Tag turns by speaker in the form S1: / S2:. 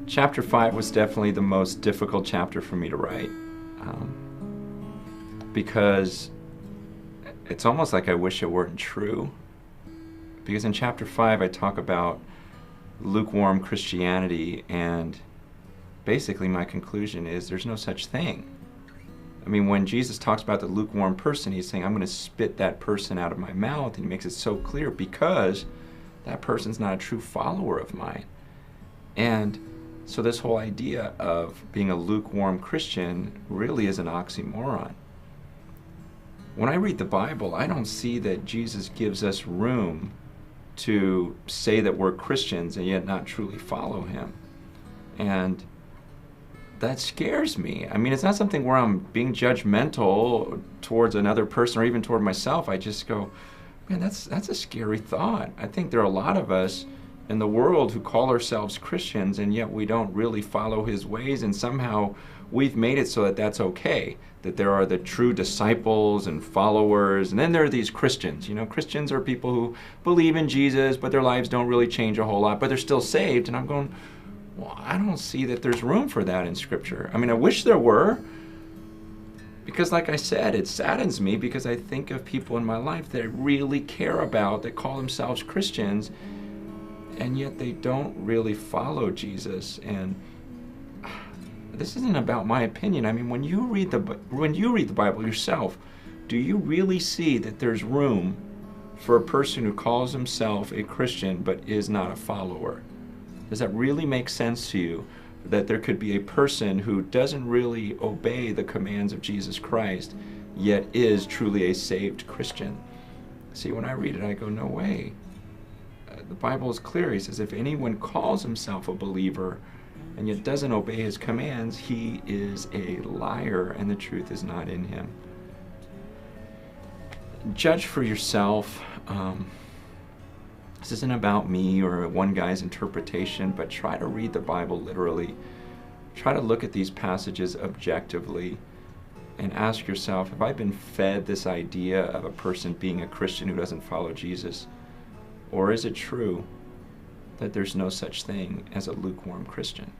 S1: Chapter 5 was definitely the most difficult chapter for me to write, because it's almost like I wish it weren't true. Because in chapter 5 I talk about lukewarm Christianity, and basically my conclusion is there's no such thing. I mean, when Jesus talks about the lukewarm person, he's saying, I'm going to spit that person out of my mouth, and he makes it so clear because that person's not a true follower of mine. And so this whole idea of being a lukewarm Christian really is an oxymoron. When I read the Bible, I don't see that Jesus gives us room to say that we're Christians and yet not truly follow him. And that scares me. I mean, it's not something where I'm being judgmental towards another person or even toward myself. I just go, man, that's a scary thought. I think there are a lot of us in the world who call ourselves Christians, and yet we don't really follow his ways, and somehow we've made it so that that's okay, that there are the true disciples and followers, and then there are these Christians. You know, Christians are people who believe in Jesus, but their lives don't really change a whole lot, but they're still saved. And I'm going, well, I don't see that there's room for that in Scripture. I mean, I wish there were, because like I said, it saddens me because I think of people in my life that I really care about, that call themselves Christians, and yet they don't really follow Jesus. And this isn't about my opinion. I mean, when you read the Bible yourself, do you really see that there's room for a person who calls himself a Christian but is not a follower? Does that really make sense to you, that there could be a person who doesn't really obey the commands of Jesus Christ, yet is truly a saved Christian? See, when I read it, I go, no way. The Bible is clear. He says, if anyone calls himself a believer and yet doesn't obey his commands, he is a liar, and the truth is not in him. Judge for yourself. This isn't about me or one guy's interpretation, but try to read the Bible literally. Try to look at these passages objectively and ask yourself, have I been fed this idea of a person being a Christian who doesn't follow Jesus? Or is it true that there's no such thing as a lukewarm Christian?